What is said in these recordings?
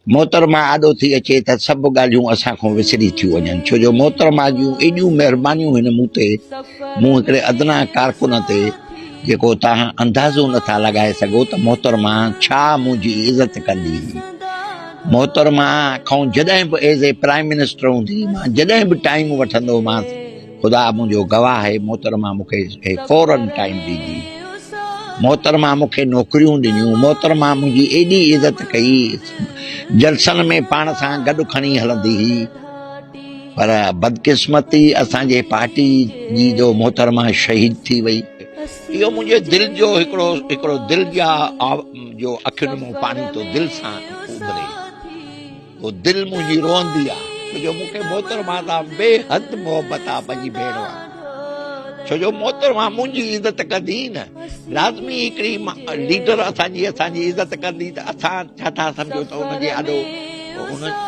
मोहतरमा आॾो थी अचे त सभु ॻाल्हियूं असां खां विसरी थियूं वञनि, छो जो मोहतरमा जूं एॾियूं महिरबानियूं हिन मूं ते, मूं हिकिड़े अदना कारकुन ते, जेको तव्हां अंदाज़ो नथा लॻाए सघो त मोहतरमा छा मुंहिंजी इज़त कंदी हुई। मोहतरमा खां जॾहिं बि एज़ ए प्राइम मिनिस्टर हूंदी, मां जॾहिं बि टाइम वठंदो मांसि, ख़ुदा मुंहिंजो गवाह आहे, मोहतरमा मूंखे फौरन टाइम ॾींदी। मोहतरमा मूंखे नौकरियूं ॾिनियूं, मोहतरमा मुंहिंजी एॾी इज़त कई, जलसनि में पाण सां गॾु खणी हलंदी हुई। पर बदकिस्मती असांजे पार्टी जी जो मोहतरमा शहीद थी वई। इहो मुंहिंजे दिलि जो हिकिड़ो दिलि जा जो अखियुनि मां पाणी तो दिलि सां उभरे, उहो दिलि मुंहिंजी रोअंदी आहे, छो जो मूंखे मोहतरमा सां बेहद मोहबत आहे, पंहिंजी भेण वांगुरु। छो जो मोहतरमा मुंहिंजी इज़त कंदी न, लाज़मी हिकिड़ी लीडर असांजी इज़त कंदी त असां छा था सम्झो त उनजे आॾो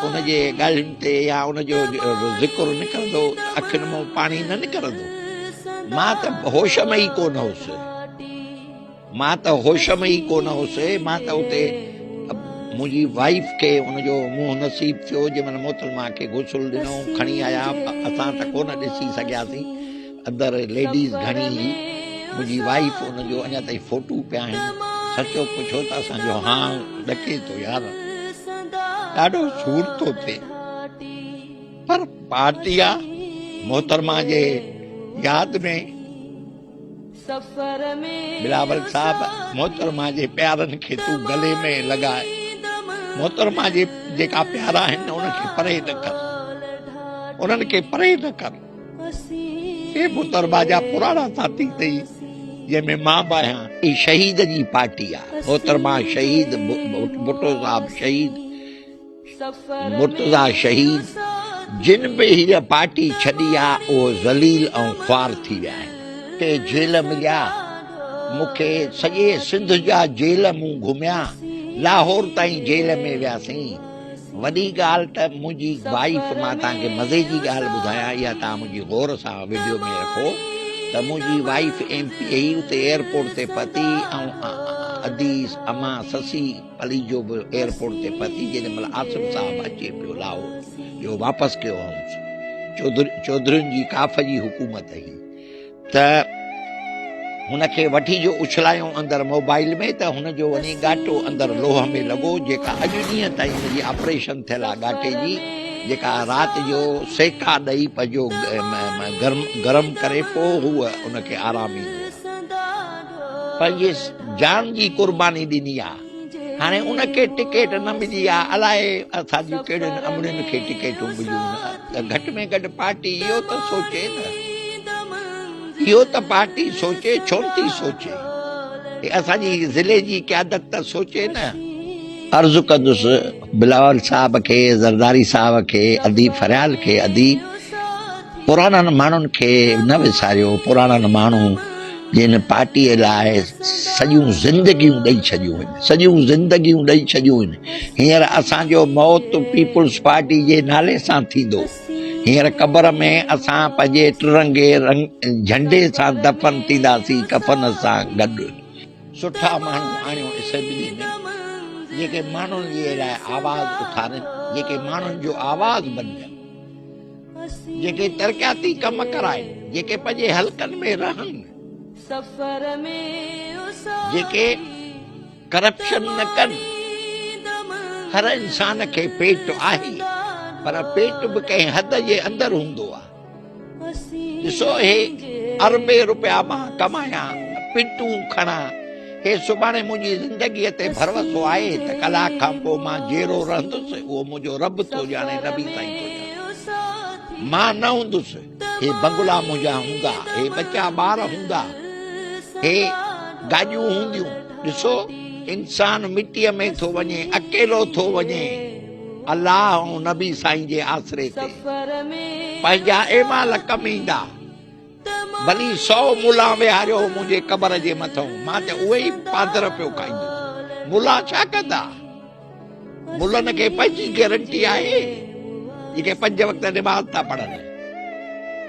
उनजे ॻाल्हियुनि ते या उनजो ज़िक्र निकिरंदो, अखियुनि मां पाणी न निकिरंदो। मां त होश में ई कोन हुउसि, मां त उते मुंहिंजी वाइफ खे उनजो मुंहुं नसीब थियो, जंहिंमहिल मोहतरमा खे गुसल ॾिनो, खणी आया, असां त कोन ॾिसी सघियासीं, अंदरि लेडीज़ घणी हुई। मुंहिंजी वाइफ उनजो अञा ताईं फोटू पिया आहिनि। सचो पुछो त असांजो हा ॾके थो यार, ॾाढो सूर थो थिए। पर पार्टी आहे, मोहतरमा जे यादि में बिलावल साहब, मोहतरमा जे प्यारनि खे तूं गले में लॻाए, मोहतरमा जे जेका प्यारा आहिनि उनखे परे न कर, उन्हनि खे परे न कर। हे मोहतरमा जा पुराणा साथी अथई, जंहिंमें मां बि आहियां। ही शहीद जी पार्टी आहे, मोहतरमा शहीद, भुट्टो साहब शहीद, मुर्तज़ा शहीद, जिन बि हीअ पार्टी छॾी आहे उहो ज़लील ऐं ख्वार थी विया आहिनि। के जेल मिलिया, मूंखे सॼे सिंध जा जेल मूं घुमिया, लाहौर ताईं जेल में वियासीं। वॾी ॻाल्हि त मुंहिंजी वाइफ, मां तव्हांखे मज़े जी ॻाल्हि ॿुधायां, इहा तव्हां मुंहिंजी गौर सां वीडियो में रखो, त मुंहिंजी वाइफ MP हुई, उते एयरपोर्ट ते पती, ऐं अदीस अमा ससी अली जो बि एयरपोर्ट ते पती, जेॾी महिल आसिफ साहब अचे पियो लाहौर, जो वापसि कयो हुउसि। चौधरियुनि जी काफ़ जी हुकूमत हुई, त हुनखे वठी जो उछलायूं अंदरि मोबाइल में, त हुनजो वञी गाटो अंदरि लोह में लॻो, जेका अॼु ॾींहं ताईं हुनजी ऑपरेशन थियल आहे गाटे जी, जेका राति जो सेका ॾेई पंहिंजो गरम करे पोइ हूअ उनखे आराम ईंदो आहे। पंहिंजे जान जी कुर्बानी ॾिनी आहे। हाणे उनखे टिकेट न मिली आहे, अलाए असांजूं कहिड़ियुनि अमड़ियुनि खे टिकेटूं मिलियूं न, त घटि में घटि पार्टी इहो त सोचे न, इहो त पार्टी सोचे, छो थी सोचे? असांजी ज़िले जी क़यादत त सोचे न। अर्ज़ु कंदुसि बिलावल साहब खे, ज़रदारी साहब खे, अदी फरियाल खे, अदी पुराणनि माण्हुनि खे न विसारियो। पुराणनि माण्हू जिन पार्टीअ लाइ सॼियूं ज़िंदगियूं ॾेई छॾियूं आहिनि, हींअर असांजो मौत पीपुल्स पार्टी जे नाले सां थींदो। हींअर क़बर में असां पंहिंजे टिरंगे झंडे सां दफ़न थींदासीं, कफ़न सां गॾु। सुठा माण्हू आणियो असेंबली में, जेके माण्हुनि जे लाइ आवाज़ उथारनि, जेके माण्हुनि जो आवाज़ बणजनि, जेके तरक़ियाती कम कराइनि, जेके पंहिंजे हलकनि में रहनि, जेके करप्शन न कनि। हर इंसान खे पेट आहे, पर पेट बि कंहिं हद जे अंदरि हूंदो आहे। ॾिसो, हे अरबे रुपया मां कमाया, पिटूं खणा, हे सुभाणे मुंहिंजी ज़िंदगीअ ते भरवसो आहे त कलाक खां पोइ मां जहिड़ो रहंदुसि उहो मुंहिंजो रब थो ॼाणे, नबी साईं थो ॼाणे। मां न हूंदुसि, हे बंगला मुंहिंजा हूंदा, हे बचा ॿार हूंदा, हे गाॾियूं हूंदियूं। ॾिसो, इंसान मिटीअ में थो वञे, अकेलो थो वञे, अलाह ऐं नबी साईं जे आसरे ते। पंहिंजा एमाल कम ईंदा, भली 100 मुला विहारियो मुंहिंजे क़बर जे मथां, मां त उहे ई पादर पियो खाईंदुसि। मुला छा कंदा? मुलनि खे पंहिंजी गारंटी आहे, जेके 5 वक़्त निमाज़ था पढ़नि।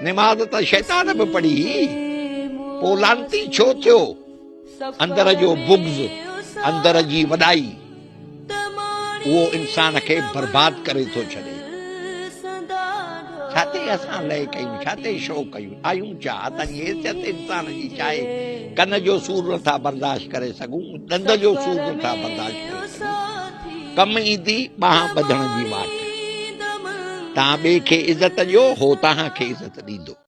निमाज़ त शैतान बि पढ़ी, पोइ लानती छो थियो? अंदर जो बुग़्ज़, अंदर जी वॾाई। उहो इंसान खे बर्बाद करे थो छॾे। छा ते असां लय कयूं, छा ते शो कयूं, आयूं छा, असांजी हैसियत इंसान जी छा आहे? कन जो सूर नथा बर्दाश्त करे सघूं, ॾंद जो सूर नथा बर्दाश्त करे सघूं, कम ईंदी ॿांह ॿधण जी वाट। तव्हां ॿिए खे इज़त ॾियो, हो तव्हांखे इज़त ॾींदो।